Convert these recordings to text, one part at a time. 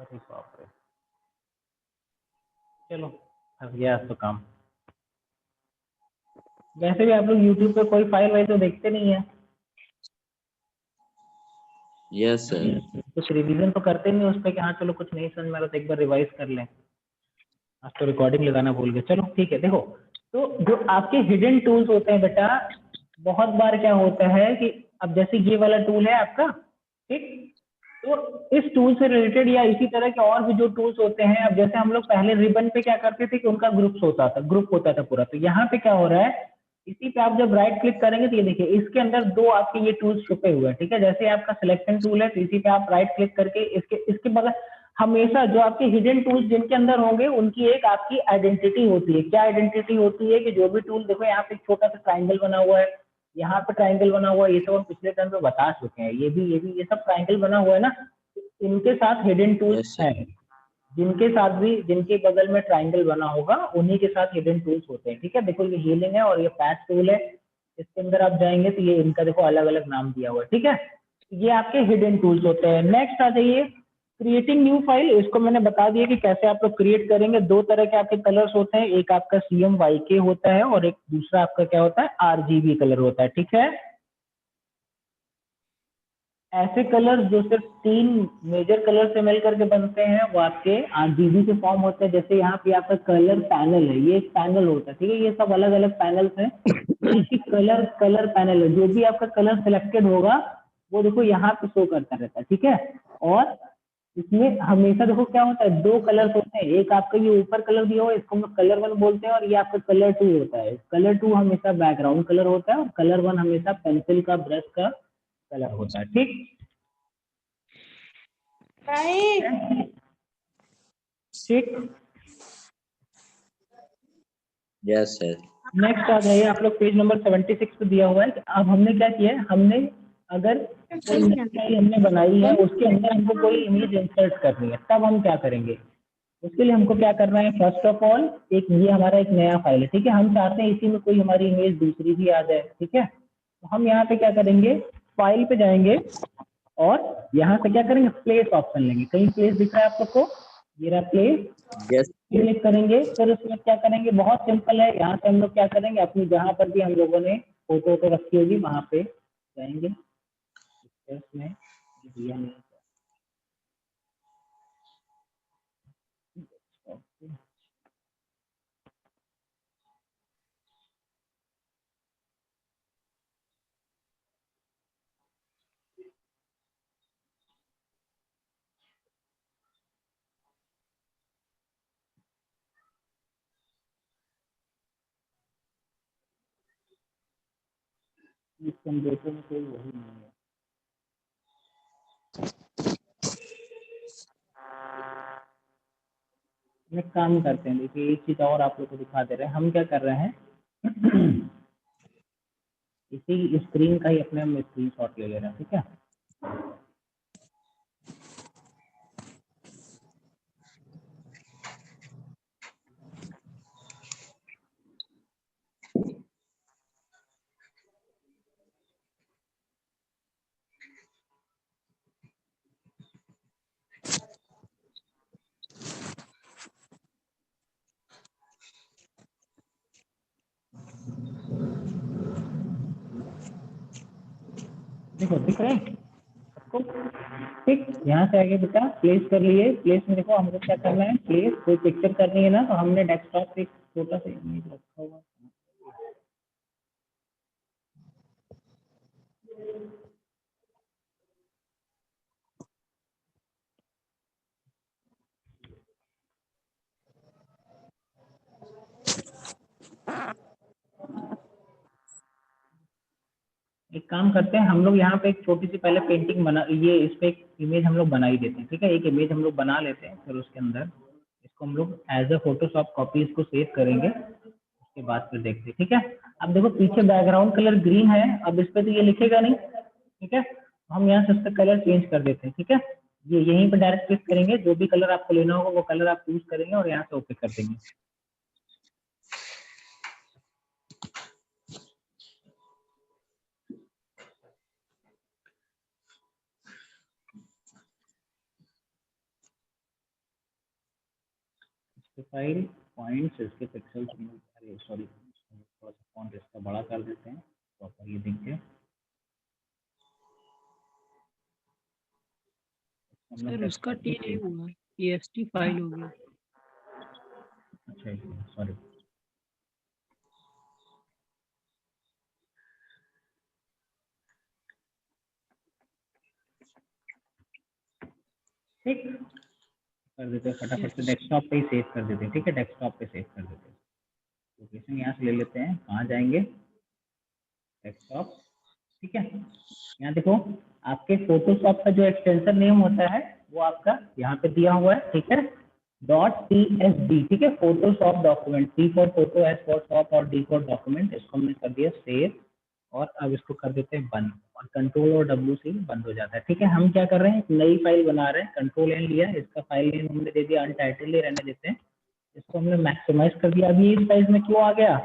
अरे बाप रे, चलो फंस गया आज तो काम। वैसे भी आप लोग YouTube पे कोई फाइल वाइल तो देखते नहीं है। Yes sir. कुछ रिवीजन तो करते नहीं उस पर कि हाँ चलो कुछ नहीं समझ में आ रहा तो एक बार रिवाइज कर लें। आज तो रिकॉर्डिंग लगाना भूल गए। चलो ठीक है, देखो तो जो आपके हिडन टूल्स होते हैं बेटा, बहुत बार क्या होता है कि अब जैसे ये वाला टूल है आपका, ठीक, तो इस टूल से रिलेटेड या इसी तरह के और भी जो टूल्स होते हैं, अब जैसे हम लोग पहले रिबन पे क्या करते थे कि उनका ग्रुप होता था पूरा, तो यहाँ पे क्या हो रहा है, इसी पे आप जब राइट क्लिक करेंगे तो ये देखिए इसके अंदर दो आपके ये टूल्स छुपे हुए हैं, ठीक है। जैसे आपका सिलेक्शन टूल है तो इसी पे आप राइट क्लिक करके इसके इसके बगल हमेशा जो आपके हिडन टूल्स जिनके अंदर होंगे उनकी एक आपकी आइडेंटिटी होती है। क्या आइडेंटिटी होती है कि जो भी टूल देखो यहाँ पे एक छोटा सा ट्राइंगल बना हुआ है, यहाँ पे ट्राइंगल बना हुआ है, ये सब हम पिछले टर्म में बता चुके हैं। ये सब ट्राइंगल बना हुआ है ना, इनके साथ हिडन टूल्स यस सर। हैं। जिनके साथ भी जिनके बगल में ट्राइंगल बना होगा उन्हीं के साथ हिडन टूल्स होते हैं, ठीक है। देखो ये हीलिंग है और ये पैच टूल है, इसके अंदर आप जाएंगे तो ये इनका देखो अलग अलग नाम दिया हुआ है, ठीक है। ये आपके हिडन टूल्स होते हैं। नेक्स्ट आ जाइए क्रिएटिंग न्यू फाइल। इसको मैंने बता दिया कि कैसे आप लोग क्रिएट करेंगे। दो तरह के आपके कलर्स होते हैं, एक आपका CMYK होता है और एक दूसरा आपका क्या होता है, RGB कलर होता है, ठीक है। ऐसे कलर जो सिर्फ 3 मेजर कलर से मिल करके बनते हैं वो आपके RGB के फॉर्म होते हैं। जैसे यहाँ पे आपका कलर पैनल है, ये एक पैनल होता है, ठीक है। ये सब अलग अलग पैनल्स हैं, ये आपकी कलर पैनल है। जो भी आपका कलर सिलेक्टेड होगा वो देखो यहाँ पे शो करता रहता है, ठीक है। और इसमें हमेशा देखो क्या होता है, दो कलर्स होते हैं, एक आपका ये ऊपर कलर दिया हुआ है इसको हम लोग कलर 1 बोलते हैं और ये आपका कलर 2 होता है। कलर 2 हमेशा बैकग्राउंड कलर होता है और कलर 1 हमेशा पेंसिल का ब्रश का कलर होता है, ठीक। ठीक, यस सर। नेक्स्ट आ जाइए। आप लोग पेज नंबर 76 पे दिया हुआ है। अब हमने क्या किया है, हमने अगर कोई नई फाइल हमने बनाई है उसके अंदर हमको कोई इमेज इंसर्ट करनी है, तब हम क्या करेंगे। उसके लिए हमको क्या करना है, फर्स्ट ऑफ ऑल एक ये हमारा एक नया फाइल है, ठीक है। हम चाहते हैं इसी में कोई हमारी इमेज दूसरी भी आ जाए, ठीक है। तो हम यहाँ पे क्या करेंगे, फाइल पे जाएंगे और यहाँ से क्या करेंगे, प्लेस ऑप्शन लेंगे। कहीं प्लेस दिख रहा है आप लोग को, ये रहा प्लेस, यस क्लिक करेंगे। फिर उसमें क्या करेंगे, बहुत सिंपल है, यहाँ से हम लोग क्या करेंगे, अपनी जहाँ पर भी हम लोगों ने फोटो को रखी होगी वहाँ पे जाएंगे। इसमें दिया नहीं है। इस कंप्यूटर में कोई वही नहीं है। एक काम करते हैं, देखिए एक चीज और आप लोग को दिखा दे रहे हैं। हम क्या कर रहे हैं इसी स्क्रीन का ही अपने हम स्क्रीन शॉट ले रहे हैं, ठीक है। देखो दिख रहे हैं आपको, ठीक। यहाँ से आगे बेटा प्लेस कर लिए। प्लेस में देखो हमको क्या करना है, प्लेस कोई पिक्चर करनी है ना, तो हमने डेस्कटॉप पे एक छोटा सा इमेज रखा हुआ है। एक काम करते हैं हम लोग, यहाँ पे एक छोटी सी पहले पेंटिंग बना, ये इस पे एक इमेज हम लोग बना ही देते हैं, ठीक है। एक इमेज हम लोग बना लेते हैं, फिर उसके अंदर इसको हम लोग एज अ फोटोशॉप कॉपी इसको सेव करेंगे, उसके बाद फिर देखते हैं, ठीक है। अब देखो पीछे बैकग्राउंड कलर ग्रीन है, अब इस पे तो ये लिखेगा नहीं, ठीक है। तो हम यहाँ से इसका कलर चेंज कर देते हैं, ठीक है। ये यहीं पे डायरेक्ट क्लिक करेंगे, जो भी कलर आपको लेना होगा वो कलर आप चूज करेंगे और यहाँ से ओके कर देंगे। फाइल पॉइंट्स इसके पिक्सेल्स, अरे सॉरी, थोड़ा सा फॉन्ट इसका बड़ा कर देते हैं प्रॉपर ये दिख के। सर उसका टी नहीं हुआ, टीएक्सटी फाइल हो गया। अच्छा सॉरी, ठीक कर देते हैं फटाफट से, डेस्कटॉप पे ही सेव कर देते हैं। ठीक है, डेस्कटॉप पे सेव कर देते हैं। लोकेशन यहाँ से ले लेते हैं, कहाँ जाएंगे, डेस्कटॉप। ठीक है, यहाँ देखो आपके फोटोशॉप का जो एक्सटेंशन नेम होता है वो आपका यहाँ पे दिया हुआ है। ठीक है, .tsd। ठीक है, Photoshop document, P for photo, S for shop और D फॉर डॉक्यूमेंट। इसको हमने कर दिया सेव और अब इसको कर देते हैं बंद, और कंट्रोल और W से बंद हो जाता है। ठीक है, हम क्या कर रहे हैं, एक नई फाइल बना रहे हैं। कंट्रोल एन लिया, इसका फाइल नेम हमने दे दिया अनटाइटल्ड ही रहने देते हैं। इसको हमने मैक्सिमाइज कर दिया। अभी इस साइज में क्यों आ गया,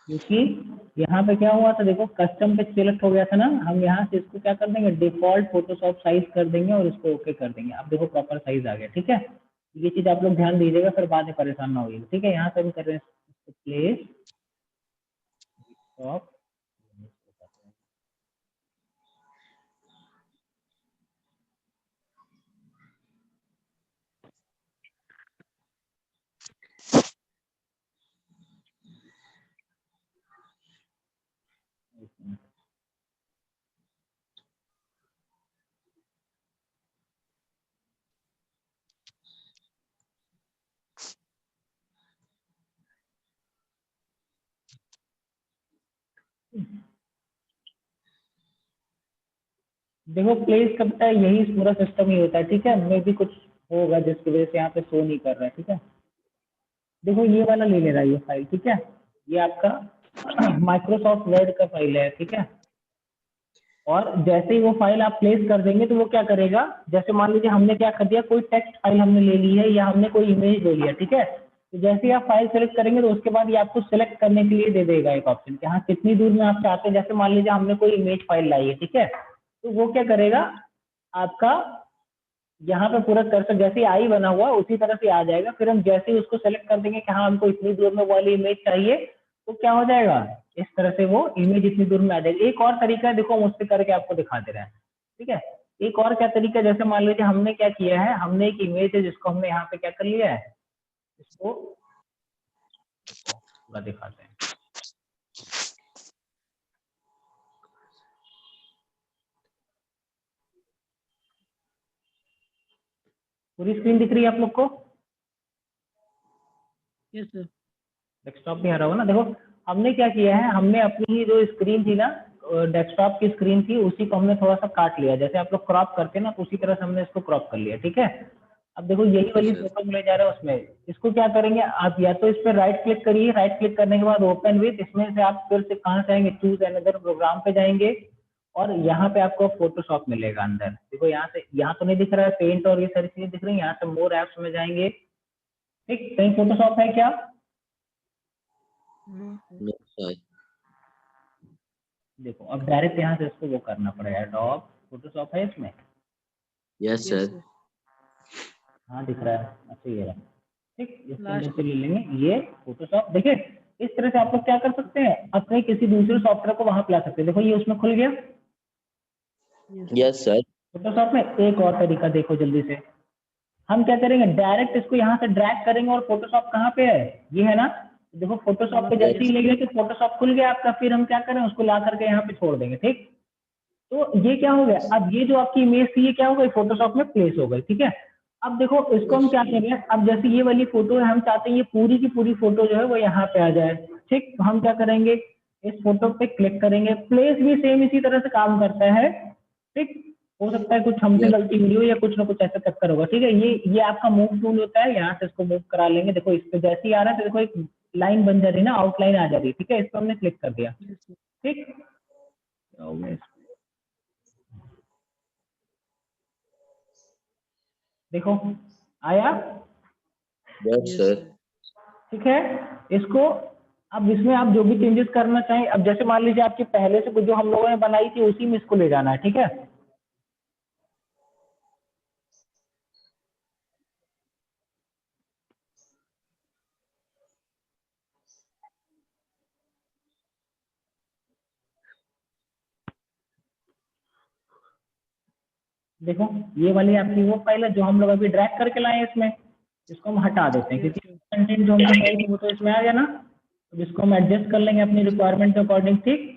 क्योंकि यहाँ पे क्या हुआ था, देखो कस्टम पे सिलेक्ट हो गया था ना। हम यहाँ से इसको क्या कर देंगे, डिफॉल्ट फोटोशॉप साइज कर देंगे और इसको ओके कर देंगे। अब देखो प्रॉपर साइज आ गया। ठीक है, ये चीज आप लोग ध्यान दीजिएगा, फिर बाद में परेशान ना होइए। ठीक है, यहाँ से हम कर रहे हैं प्लेस टॉप, देखो प्लेस का पता है, यही पूरा सिस्टम ही होता है। ठीक है, मे भी कुछ होगा जिसकी वजह से यहाँ पे शो नहीं कर रहा है। ठीक है, देखो ये वाला ले ले रहा है ये फाइल। ठीक है, ये आपका माइक्रोसॉफ्ट वर्ड का फाइल है। ठीक है, और जैसे ही वो फाइल आप प्लेस कर देंगे तो वो क्या करेगा, जैसे मान लीजिए हमने क्या कर दिया, कोई टेक्स्ट फाइल हमने ले ली है या हमने कोई इमेज ले लिया। ठीक है, तो जैसे ही आप फाइल सेलेक्ट करेंगे तो उसके बाद ये आपको सेलेक्ट करने के लिए दे देगा एक ऑप्शन कि हाँ कितनी दूर में आप चाहते हैं। जैसे मान लीजिए हमने कोई इमेज फाइल लाई है। ठीक है, तो वो क्या करेगा, आपका यहाँ पे पूरा कर्सर जैसे ही आई बना हुआ उसी तरह से आ जाएगा। फिर हम जैसे ही उसको सेलेक्ट कर देंगे कि हाँ हमको इतनी दूर में वाली इमेज चाहिए, तो क्या हो जाएगा, इस तरह से वो इमेज इतनी दूर में आ जाएगी। एक और तरीका है, देखो मुझसे करके आपको दिखा दे रहे हैं। ठीक है, एक और क्या तरीका है, जैसे मान लीजिए हमने क्या किया है, हमने एक इमेज है जिसको हमने यहाँ पे क्या कर लिया है, इसको पूरा दिखाते हैं। पूरी स्क्रीन दिख रही है आप लोग को? Yes sir. डेस्कटॉप भी आ रहा होगा ना। देखो हमने क्या किया है, हमने अपनी जो स्क्रीन थी ना, डेस्कटॉप की स्क्रीन थी, उसी को हमने थोड़ा सा काट लिया। जैसे आप लोग क्रॉप करते हैं ना, तो उसी तरह से हमने इसको क्रॉप कर लिया। ठीक है, अब देखो यही वाली फोटो ले जा रहा है उसमें। इसको क्या करेंगे आप, या तो इस पर राइट क्लिक करिए, राइट क्लिक करने के बाद ओपन विथ, इसमें से आप फिर से कहाँ से आएंगे, चूज अनदर प्रोग्राम पे जाएंगे और यहाँ पे आपको फोटोशॉप मिलेगा अंदर। देखो यहाँ से, यहाँ तो नहीं दिख रहा है पेंट और ये सारी चीजें दिख रही है। यहाँ से मोर एप्स में जाएंगे। ठीक, कहीं फोटोशॉप है क्या? No, sir. देखो अब डायरेक्ट यहाँ से इसको वो करना पड़ेगा, एडोब फोटोशॉप है इसमें। Yes, sir. हाँ दिख रहा है, अच्छा ये रहा। ठीक, इसके अंदर लास्ट से ले लेंगे ये फोटोशॉप। देखिए इस तरह से आप लोग क्या कर सकते हैं, अपने किसी दूसरे सॉफ्टवेयर को वहां पे ला सकते हैं। देखो ये उसमें खुल गया Yes, sir. फोटोशॉप में। एक और तरीका देखो जल्दी से, हम क्या करेंगे, डायरेक्ट इसको यहाँ से ड्रैग करेंगे और फोटोशॉप कहाँ पे है, ये है ना। देखो फोटोशॉप पे जैसे ही ले गए कि फोटोशॉप खुल गया आपका, फिर हम क्या करें, उसको ला करके यहाँ पे छोड़ देंगे। ठीक, तो ये क्या हो गया, अब ये जो आपकी इमेज थी ये क्या हो गई, फोटोशॉप में प्लेस हो गई। ठीक है, अब देखो इसको हम क्या करेंगे, अब जैसे ये वाली फोटो है, हम चाहते हैं ये पूरी की पूरी फोटो जो है वो यहाँ पे आ जाए। ठीक, तो हम क्या करेंगे, इस फोटो पे क्लिक करेंगे। प्लेस भी सेम इसी तरह से काम करता है। ठीक, हो सकता है कुछ हमसे Yes. गलती हुई हो या कुछ ना कुछ ऐसा चक्कर होगा। ठीक है, ये आपका मूव टूल होता है, यहाँ से इसको मूव करा लेंगे। देखो इस पे जैसे ही आ रहा है तो देखो एक लाइन बन जा रही है ना, आउटलाइन आ जा रही है। ठीक है, इस पर हमने क्लिक कर दिया। ठीक, देखो आया। Yes, sir. ठीक है, इसको अब इसमें आप जो भी चेंजेस करना चाहें, अब जैसे मान लीजिए आपके पहले से कुछ जो हम लोगों ने बनाई थी उसी में इसको ले जाना है। ठीक है, देखो ये वाली आपकी वो फाइल है जो हम लोग अभी ड्रैग करके लाए हैं इसमें, इसको हम हटा देते हैं Yes, क्योंकि sir. कंटेंट जो हमने चाहिए थी वो तो इसमें आ गया ना, तो इसको हम एडजस्ट कर लेंगे अपनी रिक्वायरमेंट के अकॉर्डिंग। ठीक,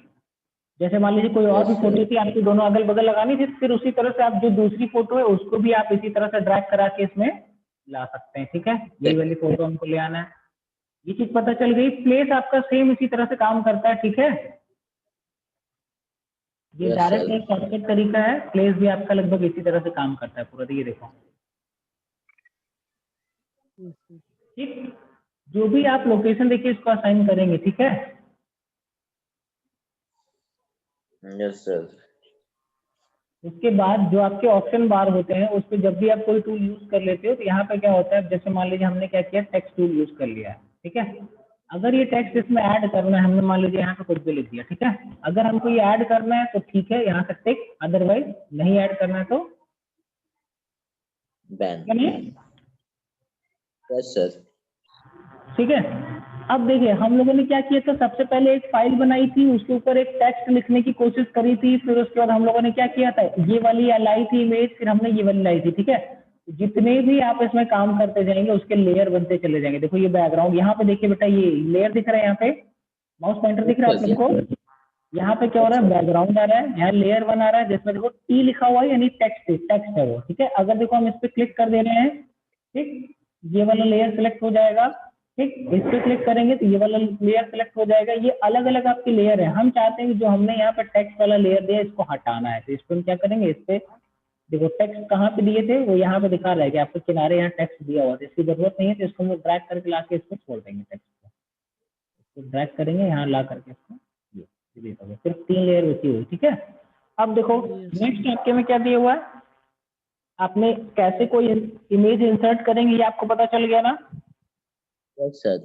जैसे मान लीजिए कोई और Yes, भी sir. फोटो थी आपकी दोनों अगल बगल लगानी थी, फिर उसी तरह से आप जो दूसरी फोटो है उसको भी आप इसी तरह से ड्रैग करा के इसमें ला सकते हैं। ठीक है, यही वाली फोटो हमको ले आना है, ये चीज पता चल गई। प्लेस आपका सेम इसी तरह से काम करता है। ठीक है, ये Yes, डायरेक्ट sir. एक शॉर्टकट तरीका है, प्लेस भी आपका लगभग इसी तरह से काम करता है पूरा। ये देखो, Yes, sir. ठीक, जो भी आप लोकेशन देखिए इसको असाइन करेंगे। ठीक है, Yes, sir. उसके बाद जो आपके ऑप्शन बार होते हैं उस पर जब भी आप कोई टूल यूज कर लेते हो तो यहाँ पे क्या होता है, जैसे मान लीजिए हमने क्या किया, टेक्स्ट टूल यूज कर लिया है। ठीक है, अगर ये टेक्स्ट इसमें ऐड करना है, हमने मान लीजिए यहाँ पे कुछ भी लिख दिया। ठीक है, अगर हमको ये ऐड करना है तो ठीक है यहाँ से टिक, अदरवाइज नहीं ऐड करना है तो Ban. नहीं। Yes, sir. ठीक है, अब देखिए हम लोगों ने क्या किया था, सबसे पहले एक फाइल बनाई थी, उसके ऊपर एक टेक्स्ट लिखने की कोशिश करी थी, फिर उसके बाद हम लोगों ने क्या किया था, ये वाली लाई थी इमेज, फिर हमने ये वाली लाई थी। ठीक है, जितने भी आप इसमें काम करते जाएंगे उसके लेयर बनते चले जाएंगे। देखो ये बैकग्राउंड, यहाँ पे देखिए बेटा ये लेयर दिख रहा है, यहाँ पे माउस पॉइंटर दिख रहा है आप लोग को, यहाँ पे क्या हो रहा है, बैकग्राउंड आ रहा है, यहाँ लेयर वन आ रहा है जिसमें देखो टी लिखा हुआ है, यानी टेक्स्ट टेक्स्ट है वो। ठीक है, अगर देखो हम इस पे क्लिक कर दे रहे हैं, ठीक, ये वाला लेयर सिलेक्ट हो जाएगा। ठीक, इस पे क्लिक करेंगे तो ये वाला लेयर सिलेक्ट हो जाएगा। ये अलग अलग आपके लेयर है, हम चाहते हैं कि जो हमने यहाँ पे टेक्स्ट वाला लेयर दिया इसको हटाना है, तो इस पे हम क्या करेंगे, इस पे देखो टेक्स्ट कहाँ पे दिए थे वो यहाँ पे दिखा रहा है कि आपके किनारे यहाँ टेक्स्ट दिया हुआ था, इसकी जरूरत नहीं है, तो इसको हम ड्रैग करके ला के इसको छोड़ देंगे, टेक्स्ट को इसको ड्रैग करेंगे यहाँ ला करके इसको, ये डिलीट हो गया, सिर्फ 3 लेयर बची हुई। ठीक है, अब देखो Yes. नेक्स्ट आपके में क्या दिया हुआ है, आपने कैसे कोई इमेज इंसर्ट करेंगे ये आपको पता चल गया ना। Yes, sir.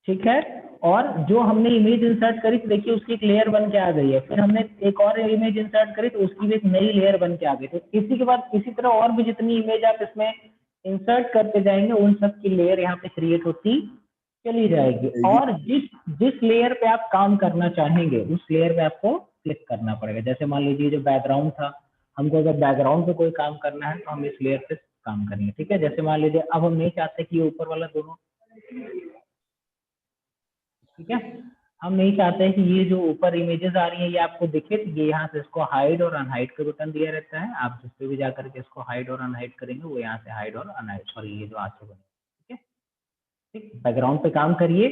ठीक है, और जो हमने इमेज इंसर्ट करी तो देखिए उसकी एक लेयर बन के आ गई है, फिर हमने एक और इमेज इंसर्ट करी तो उसकी भी एक नई लेयर बन के आ गई। तो इसी के बाद इसी तरह और भी जितनी इमेज आप इसमें इंसर्ट करते जाएंगे उन सब की लेयर यहाँ पे क्रिएट होती चली जाएगी, और जिस जिस लेयर पे आप काम करना चाहेंगे उस लेयर पे आपको क्लिक करना पड़ेगा। जैसे मान लीजिए जो बैकग्राउंड था, हमको अगर बैकग्राउंड पे कोई काम करना है तो हम इस लेयर पे काम करेंगे। ठीक है, जैसे मान लीजिए अब हम नहीं चाहते कि ये ऊपर वाला दोनों, ठीक है, हम नहीं चाहते कि ये जो ऊपर इमेजेस आ रही है ये आपको दिखे, तो ये यहाँ से इसको हाइड और अनहाइड का बटन दिया रहता है, आप जिस पे भी जा करके इसको हाइड और अनहाइड करेंगे वो यहाँ से हाइड और अनहाइड, सॉरी ये जो आंखें बने। ठीक है, ठीक, बैकग्राउंड पे काम करिए,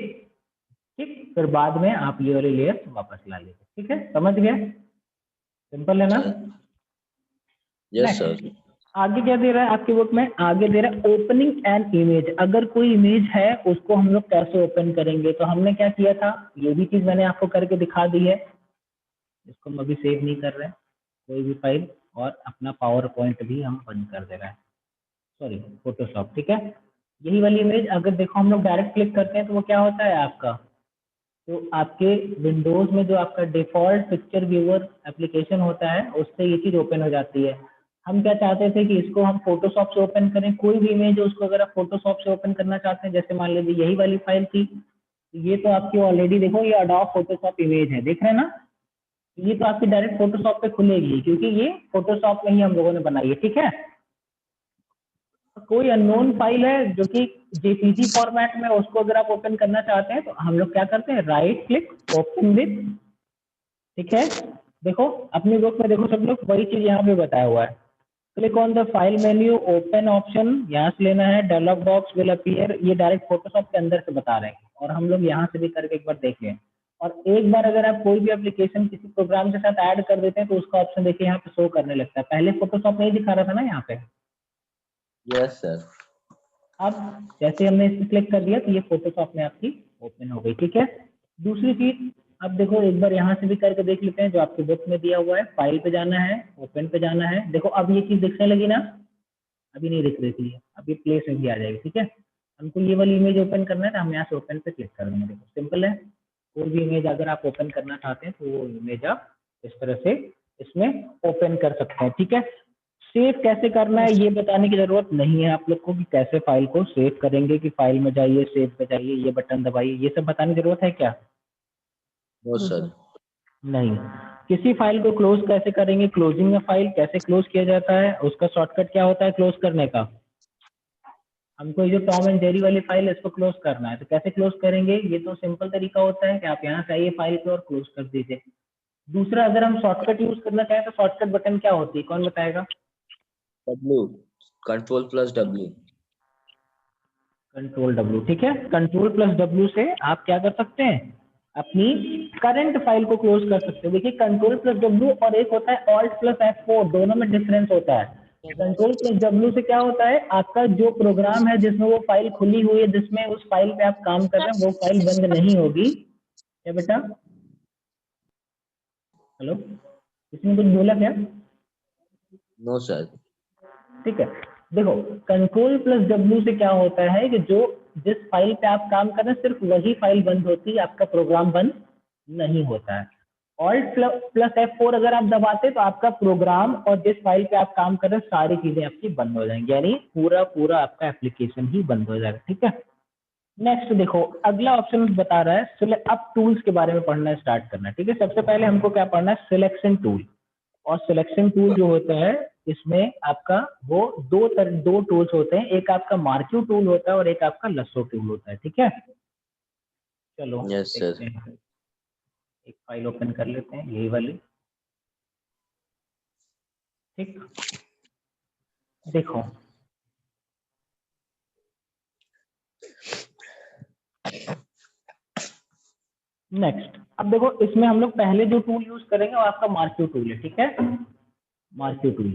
ठीक, फिर बाद में आप ये वाली लेयर वापस ला लीजिए। ठीक है, समझ गए, सिंपल है ना। Yes, sir. Next, आगे क्या दे रहा है आपके बुक में, आगे दे रहा है ओपनिंग एन इमेज। अगर कोई इमेज है उसको हम लोग कैसे ओपन करेंगे, तो हमने क्या किया था, ये भी चीज मैंने आपको करके दिखा दी है, इसको हम अभी सेव नहीं कर रहे हैं कोई भी फाइल, और अपना पावर पॉइंट भी हम बंद कर दे रहे हैं, सॉरी फोटोशॉप। ठीक है, यही वाली इमेज अगर देखो हम लोग डायरेक्ट क्लिक करते हैं तो वो क्या होता है आपका, तो आपके विंडोज में जो आपका डिफॉल्ट पिक्चर व्यूअर एप्लीकेशन होता है उससे ये चीज ओपन हो जाती है। हम क्या चाहते थे कि इसको हम फोटोशॉप से ओपन करें, कोई भी इमेज है उसको अगर आप फोटोशॉप से ओपन करना चाहते हैं, जैसे मान लीजिए यही वाली फाइल थी, ये तो आपकी ऑलरेडी देखो ये अडोब फोटोशॉप इमेज है, देख रहे हैं ना, ये तो आपकी डायरेक्ट फोटोशॉप पे खुलेगी क्योंकि ये फोटोशॉप में ही हम लोगों ने बनाई है। ठीक है, कोई अननोन फाइल है जो कि जेपीजी फॉर्मेट में, उसको अगर आप ओपन करना चाहते हैं तो हम लोग क्या करते हैं, राइट क्लिक ओपन विथ। ठीक है, देखो अपनी बुक में देखो सब लोग वही चीज यहाँ पे बताया हुआ है, click on the file menu open option, यहाँ से लेना है, डायलॉग बॉक्स विल अपीयर, ये डायरेक्ट फोटोशॉप के अंदर से बता रहे हैं, और हम लोग यहाँ से भी करके एक बार देख लें। और एक बार अगर आप कोई भी एप्लीकेशन किसी प्रोग्राम के साथ ऐड कर देते हैं तो उसका ऑप्शन देखिए यहाँ पे शो करने लगता है, पहले फोटोशॉप नहीं दिखा रहा था ना यहाँ पे। Yes, sir. अब जैसे हमने इस पर क्लिक कर दिया तो ये फोटोशॉप में आपकी ओपन हो गई। ठीक है, दूसरी चीज अब देखो एक बार यहाँ से भी करके देख लेते हैं, जो आपके बुक में दिया हुआ है, फाइल पे जाना है, ओपन पे जाना है, देखो अब ये चीज दिखने लगी ना, अभी नहीं दिख रही थी, अभी प्लेस में भी आ जाएगी। ठीक है, हमको ये वाली इमेज ओपन करना है तो हम यहाँ से ओपन पे क्लिक कर देंगे, देखो सिंपल है, कोई भी इमेज अगर आप ओपन करना चाहते हैं तो वो इमेज आप इस तरह से इसमें ओपन कर सकते हैं। ठीक है, सेव कैसे करना है ये बताने की जरूरत नहीं है आप लोग को कि कैसे फाइल को सेव करेंगे, कि फाइल में जाइए सेव पे जाइए ये बटन दबाइए, ये सब बताने की जरूरत है क्या, No, sir. नहीं, किसी फाइल को क्लोज कैसे करेंगे, क्लोजिंग में फाइल कैसे क्लोज किया जाता है, उसका शॉर्टकट क्या होता है क्लोज करने का। हमको ये जो टॉम एंड जेरी वाली फाइल है इसको क्लोज करना है, तो कैसे क्लोज करेंगे, ये तो सिंपल तरीका होता है कि आप यहाँ से आइए फाइल पे और क्लोज कर दीजिए। दूसरा, अगर हम शॉर्टकट यूज करना चाहें तो शॉर्टकट बटन क्या होती है, कौन बताएगा। W, control plus W। Control W, ठीक है। कंट्रोल प्लस डब्ल्यू से आप क्या कर सकते हैं, अपनी करंट फाइल को क्लोज कर सकते हैं। देखिए कंट्रोल प्लस डब्ल्यू और एक होता है ऑल्ट प्लस F4, दोनों में डिफरेंस होता है। कंट्रोल प्लस डब्ल्यू से क्या होता है, आपका जो प्रोग्राम है जिसमें वो फाइल खुली हुई है, जिसमें उस फाइल पे आप काम कर रहे हैं, वो फाइल बंद नहीं होगी। क्या बेटा, हेलो, इसमें कुछ बोला क्या। No sir. ठीक है, देखो कंट्रोल प्लस डब्ल्यू से क्या होता है कि जो जिस फाइल पे आप काम कर रहे हैं सिर्फ वही फाइल बंद होती है, आपका प्रोग्राम बंद नहीं होता है। ऑल्ट प्लस F4 अगर आप दबाते तो आपका प्रोग्राम और जिस फाइल पे आप काम कर रहे हैं सारी चीजें आपकी बंद हो जाएंगी, यानी पूरा पूरा आपका एप्लीकेशन ही बंद हो जाएगा। ठीक है, नेक्स्ट देखो अगला ऑप्शन बता रहा है अब टूल्स के बारे में पढ़ना स्टार्ट करना है। ठीक है, सबसे पहले हमको क्या पढ़ना है, सिलेक्शन टूल। और सिलेक्शन टूल जो होता है इसमें आपका वो दो टूल्स होते हैं, एक आपका मार्क्यू टूल होता है और एक आपका लसो टूल होता है। ठीक है, चलो यस देखते सर। हैं, एक फाइल ओपन कर लेते हैं यही वाली। ठीक, देखो नेक्स्ट, अब देखो इसमें हम लोग पहले जो टूल यूज करेंगे वो आपका मार्क्यू टूल है। ठीक है, मार्क्यू टूल,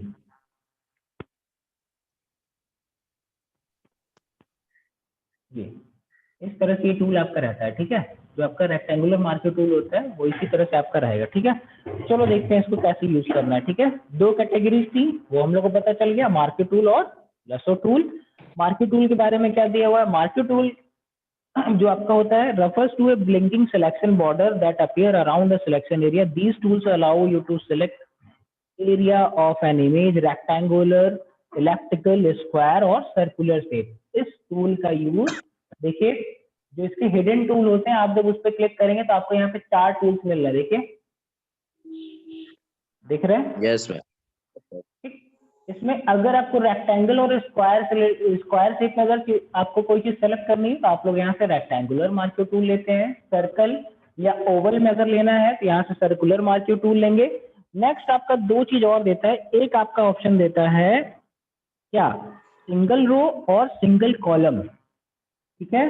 ये इस तरह से ये टूल आपका रहता है। ठीक है, जो आपका रेक्टेंगुलर मार्क्यू टूल होता है वो इसी तरह से आपका रहेगा। ठीक है, चलो देखते हैं इसको कैसे यूज करना है। ठीक है, दो कैटेगरीज थी वो हम लोग को पता चल गया, मार्क्यू टूल और लसो टूल। मार्क्यू टूल के बारे में क्या दिया हुआ है, मार्क्यू टूल जो आपका होता है refers to a blinking selection border that appear around the selection area. These tools allow you to select area of an image rectangular, elliptical, square और circular shape. इस टूल का यूज देखिए, जो इसके हिडन टूल होते हैं आप जब उस पर क्लिक करेंगे तो आपको यहाँ पे 4 टूल्स मिल रहे हैं। देखिए, दिख रहे हैं। Yes ma'am. ठीक, इसमें अगर आपको रेक्टेंगल और स्क्वायर शेप में अगर आपको कोई चीज सेलेक्ट करनी है तो आप लोग यहाँ से रेक्टेंगुलर मार्क्यू टूल लेते हैं। सर्कल या ओवल में अगर लेना है तो यहाँ से सर्कुलर मार्क्यू टूल लेंगे। नेक्स्ट आपका दो चीज और देता है, एक आपका ऑप्शन देता है क्या, सिंगल रो और सिंगल कॉलम। ठीक है,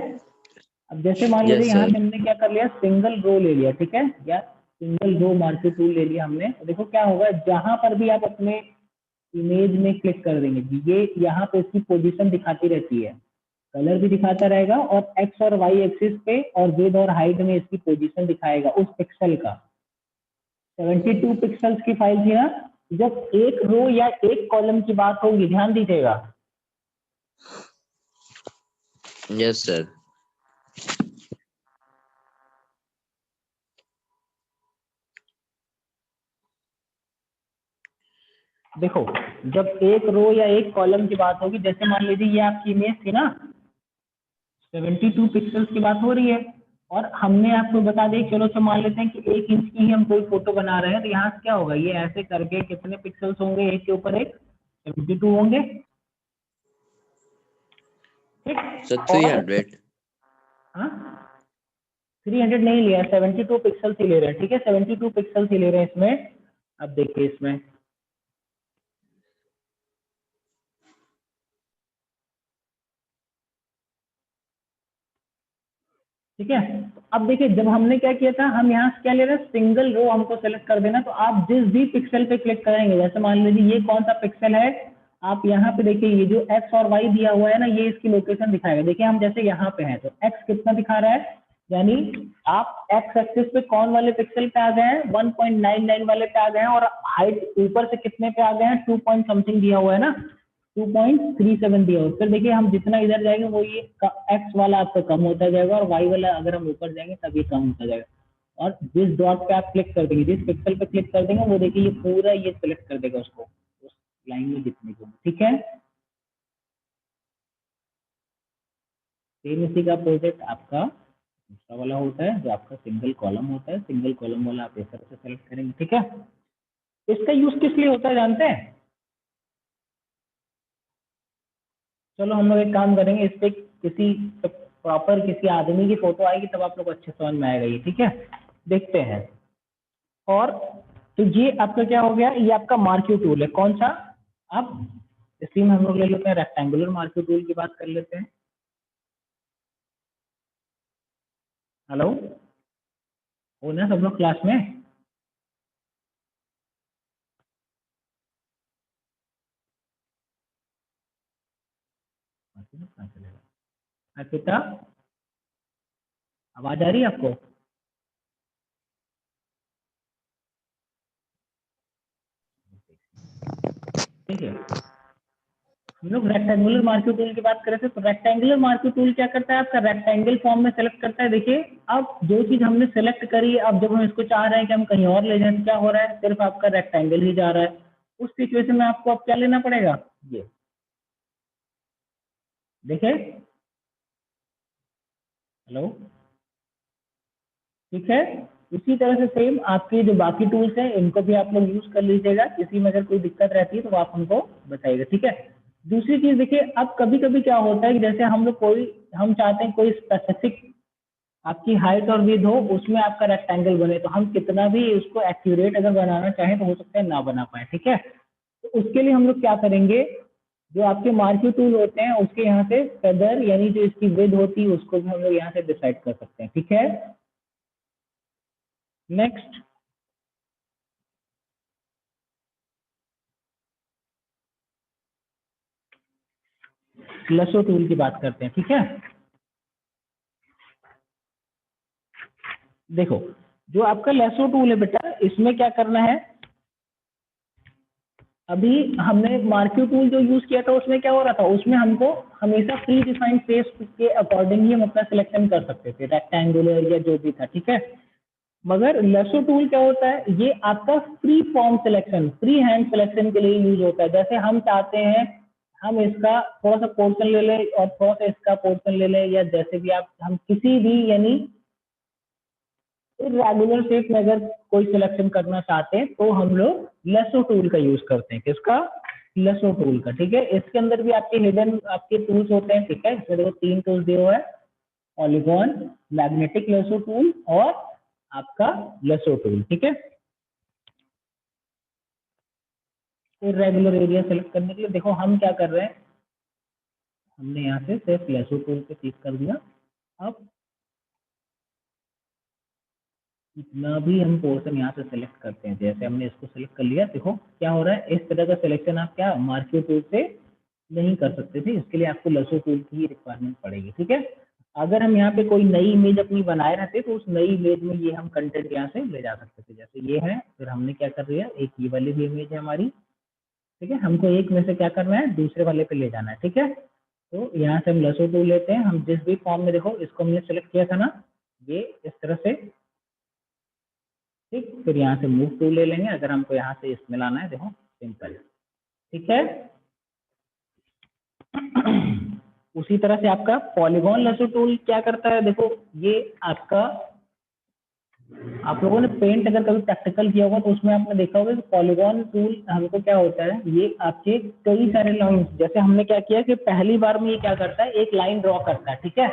अब जैसे मान लीजिए यस यहाँ सर। पे हमने क्या कर लिया, सिंगल रो ले लिया। ठीक है, या सिंगल रो मार्क्यू टूल ले लिया हमने, तो देखो क्या होगा, जहां पर भी आप अपने इमेज में क्लिक कर देंगे, ये यहाँ पे इसकी पोजीशन दिखाती रहती है, कलर भी दिखाता रहेगा और एक्स और वाई एक्सिस पे और विड्थ और हाइट में इसकी पोजीशन दिखाएगा उस पिक्सल का। 72 पिक्सल्स की फाइल थी ना, जब एक रो या एक कॉलम की बात होगी ध्यान दीजिएगा, यस सर। देखो जब एक रो या एक कॉलम की बात होगी, जैसे मान लीजिए ये आपकी इमेज थी ना, 72 पिक्सल्स की बात हो रही है और हमने आपको बता दें, चलो तो मान लेते हैं कि 1 इंच की ही हम कोई फोटो बना रहे हैं, तो यहाँ से क्या होगा, ये ऐसे करके कितने पिक्सल्स होंगे, एक के ऊपर एक 72 होंगे। ठीक, सर और 300। हाँ 300 नहीं लिया, 72 पिक्सल्स ही ले रहे हैं। ठीक है, 72 पिक्सल्स ही ले रहे हैं इसमें। अब देखिए इसमें ठीक है, तो अब देखिए जब हमने क्या किया था, हम यहाँ से क्या ले रहे हैं, सिंगल रो हमको सेलेक्ट कर देना, तो आप जिस भी पिक्सल पे क्लिक करेंगे, जैसे मान लीजिए ये कौन सा पिक्सल है, आप यहाँ पे देखिए ये जो एक्स और वाई दिया हुआ है ना, ये इसकी लोकेशन दिखाएगा। देखिए हम जैसे यहाँ पे हैं तो एक्स कितना दिखा रहा है, यानी आप एक्स एक्सिस पे कौन वाले पिक्सल पे आ गए हैं, 1.99 वाले पे आ गए हैं, और हाइट ऊपर से कितने पे आ गए हैं, 2 पॉइंट समथिंग दिया हुआ है ना, 2.37 दिया हो। फिर देखिए हम जितना इधर जाएंगे वो ये एक्स वाला आपका कम होता जाएगा और वाई वाला अगर हम ऊपर जाएंगे तब ये कम होता जाएगा। और जिस डॉट पे आप क्लिक कर देंगे, जिस पिक्सल पे क्लिक कर देंगे, वो देखिए ये पूरा ये सिलेक्ट कर देगा उसको, उस लाइन में जितने को। ठीक है, सेम इसी का प्रोजेक्ट आपका दूसरा वाला होता है जो आपका सिंगल कॉलम होता है, सिंगल कॉलम वाला आप इस तरह से सेलेक्ट करेंगे, ठीक है। इसका यूज किस लिए होता है जानते हैं? चलो हम लोग एक काम करेंगे, इस पे किसी प्रॉपर किसी आदमी की फोटो आएगी तब आप लोग अच्छे समझ में आएगा ये, ठीक है। देखते हैं। और तो ये आपका क्या हो गया, ये आपका मार्क्यू टूल है, कौन सा? अब इसी में हम लोग ले लेते हैं रेक्टेंगुलर मार्क्यू टूल की बात कर लेते हैं। हेलो, हो ना सब लोग क्लास में? अर्पिता, आवाज आ रही है आपको? ठीक है, हम लोग रेक्टेंगुलर मार्क्यू टूल की बात कर रहे थे। तो रेक्टेंगुलर मार्क्यू टूल क्या करता है, आपका रेक्टेंगल फॉर्म में सेलेक्ट करता है। देखिए अब जो चीज हमने सेलेक्ट करी, अब जब हम इसको चाह रहे हैं कि हम कहीं और ले जाएं, तो क्या हो रहा है, सिर्फ आपका रेक्टेंगल ही जा रहा है। उस सिचुएशन में आपको अब क्या लेना पड़ेगा, ये देखिए, हेलो, ठीक है। इसी तरह से सेम आपके जो बाकी टूल्स हैं इनको भी आप लोग यूज कर लीजिएगा। किसी में अगर कोई दिक्कत रहती है तो आप हमको बताइएगा, ठीक है। दूसरी चीज देखिए, अब कभी कभी क्या होता है कि जैसे हम लोग हम चाहते हैं कोई स्पेसिफिक आपकी हाइट और विड्थ हो, उसमें आपका रेक्टेंगल बने, तो हम कितना भी उसको एक्यूरेट अगर बनाना चाहें तो हो सकता है ना बना पाए, ठीक है। तो उसके लिए हम लोग क्या करेंगे, जो आपके मार्क्यू टूल होते हैं उसके यहाँ से फेदर यानी जो इसकी विड्थ होती है उसको भी हम लोग यहाँ से डिसाइड कर सकते हैं, ठीक है। नेक्स्ट, लसो टूल की बात करते हैं, ठीक है। देखो जो आपका लसो टूल है बेटा, इसमें क्या करना है, अभी हमने मार्क्यू टूल जो यूज किया था उसमें क्या हो रहा था, उसमें हमको हमेशा प्री डिफाइंड फेस के अकॉर्डिंग ही हम अपना सिलेक्शन कर सकते थे, रेक्टेंगुलर या जो भी था, ठीक है। मगर लसो टूल क्या होता है, ये आपका free form selection, free hand selection के लिए यूज होता है। जैसे हम चाहते हैं हम इसका थोड़ा सा पोर्शन ले लें और थोड़ा सा इसका पोर्शन ले लें, या जैसे भी आप हम किसी भी यानी रेगुलर शेप में अगर कोई सिलेक्शन करना चाहते हैं तो हम लोग लसो टूल का यूज करते हैं। किसका? लसो टूल का, ठीक है। इसके अंदर भी आपके हिडन आपके टूल्स होते हैं, ठीक है। इसमें देखो 3 टूल्स दिए हुए हैं, पॉलीगॉन, मैग्नेटिक लसो टूल और आपका लसो टूल, ठीक है। इरेगुलर एरिया सेलेक्ट करने के लिए देखो हम क्या कर रहे हैं, हमने यहाँ से सिर्फ लसो टूल पे क्लिक कर दिया। अब जितना भी हम पोर्शन यहाँ से सेलेक्ट करते हैं, जैसे हमने इसको सेलेक्ट कर लिया, देखो क्या हो रहा है, इस तरह का सिलेक्शन आप क्या मार्क्यू टूल से नहीं कर सकते थे, इसके लिए आपको लसो टूल की रिक्वायरमेंट पड़ेगी, ठीक है। अगर हम यहाँ पे कोई नई इमेज अपनी बनाए रहते तो उस नई इमेज में ये हम कंटेंट यहाँ से ले जा सकते थे, जैसे ये है। फिर हमने क्या कर दिया, एक ये वाली भी इमेज है हमारी, ठीक है। हमको एक में से क्या करना है, दूसरे वाले पे ले जाना है, ठीक है। तो यहाँ से हम लसो टूल लेते हैं, हम जिस भी फॉर्म में देखो इसको हमने सेलेक्ट किया था ना, ये इस तरह से, ठीक। फिर यहाँ से मूव टूल ले लेंगे अगर हमको यहाँ से इसमें लाना है, देखो सिंपल, ठीक है। उसी तरह से आपका पॉलीगॉन लसो टूल क्या करता है, देखो ये आपका, आप लोगों ने पेंट अगर कभी प्रैक्टिकल किया होगा तो उसमें आपने देखा होगा कि पॉलीगॉन टूल हमको क्या होता है, ये आपके कई सारे लाइंस, जैसे हमने क्या किया कि पहली बार में ये क्या करता है, एक लाइन ड्रॉ करता है, ठीक है।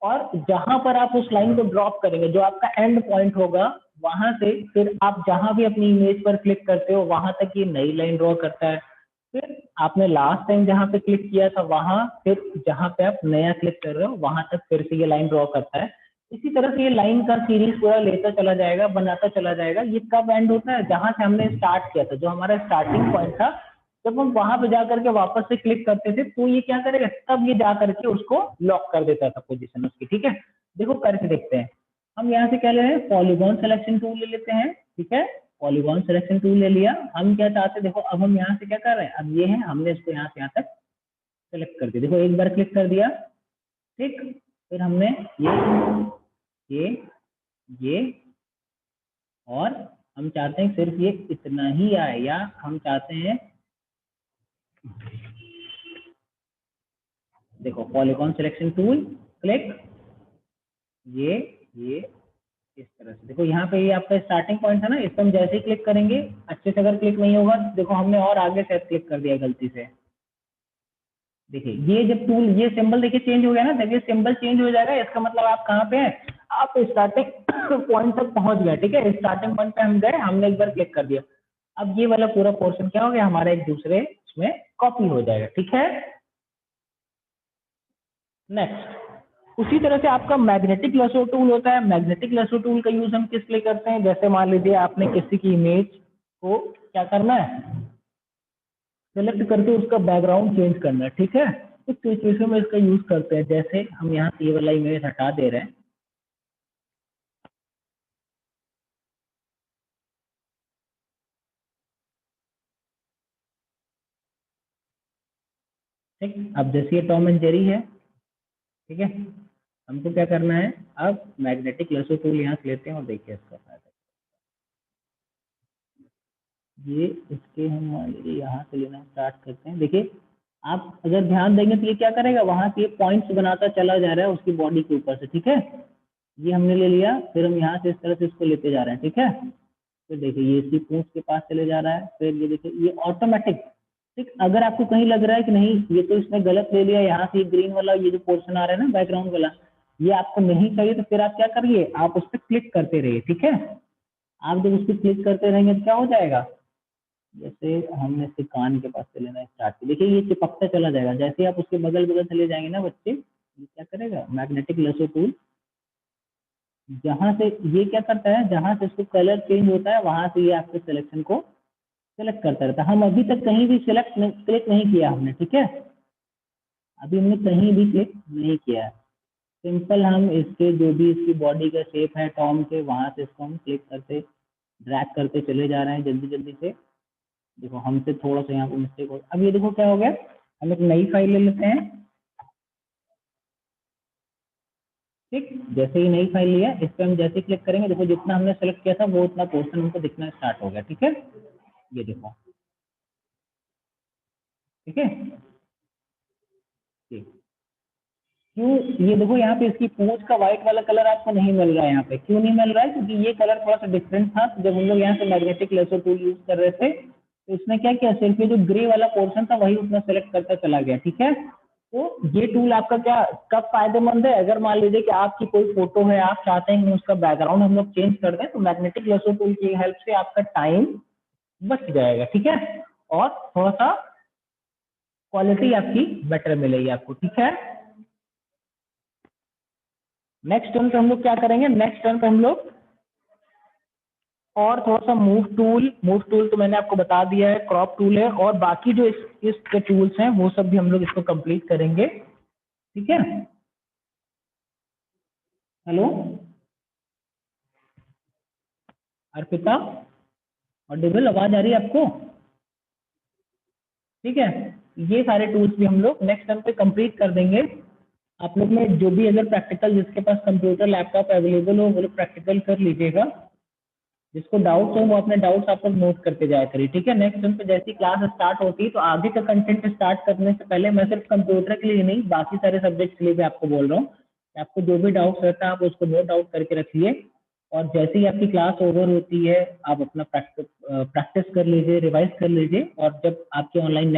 और जहां पर आप उस लाइन को ड्रॉप करेंगे, जो आपका एंड पॉइंट होगा, वहां से फिर आप जहां भी अपनी इमेज पर क्लिक करते हो वहां तक ये नई लाइन ड्रॉ करता है। फिर आपने लास्ट टाइम जहां पे क्लिक किया था वहां, फिर जहां पे आप नया क्लिक कर रहे हो वहां तक फिर से ये लाइन ड्रॉ करता है। इसी तरह से ये लाइन का सीरीज पूरा लेता चला जाएगा, बनाता चला जाएगा। ये कब एंड होता है, जहां से हमने स्टार्ट किया था, जो हमारा स्टार्टिंग पॉइंट था, जब हम वहां पे जाकर के वापस से क्लिक करते थे तो ये क्या करेगा, तब ये जाकर के उसको लॉक कर देता था पोजीशन उसकी, ठीक है। देखो करके देखते हैं। हम यहाँ से क्या ले रहे हैं, पॉलीगॉन सिलेक्शन टूल ले लेते हैं, ठीक है। पॉलीगॉन सिलेक्शन टूल ले लिया। हम क्या चाहते हैं, देखो अब हम यहाँ से क्या कर रहे हैं, अब ये है, हमने इसको यहाँ से यहाँ तक सेलेक्ट कर दिया, देखो एक बार क्लिक कर दिया, ठीक। फिर हमने ये ये और हम चाहते हैं सिर्फ ये इतना ही आए, या हम चाहते हैं, देखो पॉलीगॉन सिलेक्शन टूल क्लिक, ये इस तरह से देखो, यहाँ पे ये आपका स्टार्टिंग पॉइंट है ना, इस पर हम जैसे ही क्लिक करेंगे, अच्छे से अगर क्लिक नहीं होगा तो देखो हमने और आगे शायद क्लिक कर दिया गलती से। देखिए ये जब टूल, ये सिंबल देखिए चेंज हो गया ना, देखिए सिंबल चेंज हो जाएगा, इसका मतलब आप कहाँ पे हैं, आप स्टार्टिंग पॉइंट तक पहुंच गए। ठीक है, स्टार्टिंग पॉइंट पे हम गए, हमने एक बार क्लिक कर दिया, अब ये वाला पूरा पोर्शन क्या हो गया हमारा, एक दूसरे में कॉपी हो जाएगा। ठीक है, नेक्स्ट उसी तरह से आपका मैग्नेटिक लेसो टूल होता है। मैग्नेटिक लेसो टूल का यूज हम किस लिए करते हैं, जैसे मान लीजिए आपने किसी की इमेज को क्या करना है, सेलेक्ट करके उसका बैकग्राउंड चेंज करना है। ठीक है, कुछ सिचुएशन में इसका यूज करते हैं, जैसे हम यहाँ से ये वाला इमेज हटा दे रहे हैं। ठीक, अब जैसे ये टॉम एंड जेरी है, ठीक है, हमको क्या करना है, अब मैग्नेटिक लेसो टूल यहाँ से लेते हैं और देखिए इसका फायदा, ये इसके हम मान लीजिए यहाँ से लेना स्टार्ट करते हैं। देखिए आप अगर ध्यान देंगे तो ये क्या करेगा, वहां से ये पॉइंट्स बनाता चला जा रहा है उसकी बॉडी के ऊपर से। ठीक है, ये हमने ले लिया, फिर हम यहाँ से इस तरह से इसको लेते जा रहे हैं। ठीक है, फिर देखिए ये इसकी पूंछ के पास चले जा रहा है, फिर ये देखिए ये ऑटोमेटिक। ठीक, अगर आपको कहीं लग रहा है कि नहीं ये तो इसने गलत ले लिया, यहाँ से ग्रीन वाला ये जो पोर्शन आ रहा है ना बैकग्राउंड वाला, ये आपको नहीं चाहिए, तो फिर आप क्या करिए, आप उस पर क्लिक करते रहिए। ठीक है, आप जब उस पर क्लिक करते रहेंगे तो क्या हो जाएगा, जैसे हमने इसके कान के पास से लेना स्टार्ट किया, देखिए ये चिपकता चला जाएगा, जैसे आप उसके बगल बगल चले जाएंगे ना बच्चे, ये क्या करेगा मैग्नेटिक लेसो टूल, जहां से ये क्या करता है, जहां से इसको कलर चेंज होता है वहां से ये आपके सिलेक्शन को सेलेक्ट करता रहता है। हम अभी तक कहीं भी क्लिक नहीं किया हमने। ठीक है, अभी हमने कहीं भी क्लिक नहीं किया है, सिंपल हम इसके जो भी इसकी बॉडी का शेप है टॉम के, वहां से इसको हम क्लिक करते ड्रैग करते चले जा रहे हैं जल्दी जल्दी से। देखो हमसे थोड़ा सा यहाँ पे मिस्टेक हो, अब ये देखो क्या हो गया, हम एक नई फाइल ले लेते हैं। ठीक, जैसे ही नई फाइल लिया, इस पर हम जैसे क्लिक करेंगे, देखो जितना हमने सेलेक्ट किया था वो उतना पोर्शन हमको दिखना स्टार्ट हो गया। ठीक है, ये देखो, ठीक है, ठीक, क्यों, ये देखो यहाँ पे इसकी पूंछ का व्हाइट वाला कलर आपको नहीं मिल रहा है, यहाँ पे क्यों नहीं मिल रहा है, क्योंकि ये कलर थोड़ा सा डिफरेंट था। तो जब हम लोग यहाँ से मैग्नेटिक लेसो टूल यूज कर रहे थे तो इसने क्या किया, सिर्फ ये जो ग्रे वाला पोर्शन था वही उसने सेलेक्ट करता चला गया। ठीक है, तो ये टूल आपका क्या कब फायदेमंद है, अगर मान लीजिए कि आपकी कोई फोटो है, आप चाहते हैं कि उसका बैकग्राउंड हम लोग चेंज कर दें, तो मैग्नेटिक लेसो टूल की हेल्प से आपका टाइम बच जाएगा। ठीक है, और थोड़ा सा क्वालिटी आपकी बेटर मिलेगी आपको। ठीक है, नेक्स्ट टर्न पे हम लोग क्या करेंगे, नेक्स्ट टर्न पे हम लोग और थोड़ा सा मूव टूल तो मैंने आपको बता दिया है, क्रॉप टूल है, और बाकी जो इसके टूल्स हैं वो सब भी हम लोग इसको कंप्लीट करेंगे। ठीक है, हेलो अर्पिता, ऑडिबल आवाज आ रही है आपको? ठीक है, ये सारे टूल्स भी हम लोग नेक्स्ट टर्न पे कंप्लीट कर देंगे। आप लोग में जो भी अगर प्रैक्टिकल, जिसके पास कंप्यूटर लैपटॉप अवेलेबल हो वो लोग प्रैक्टिकल कर लीजिएगा, जिसको डाउट्स हो वो अपने डाउट्स आप लोग नोट करते जाया करिए। ठीक है, नेक्स्ट टाइम पे जैसी क्लास स्टार्ट होती है तो आगे का कंटेंट स्टार्ट करने से पहले मैं सिर्फ कंप्यूटर के लिए नहीं बाकी सारे सब्जेक्ट के लिए भी आपको बोल रहा हूँ, आपको जो भी डाउट्स रहता है आप उसको नोट आउट करके रखिए, और जैसे ही आपकी क्लास ओवर होती है आप अपना प्रैक्टिस कर लीजिए, रिवाइज कर लीजिए, और जब आपके ऑनलाइन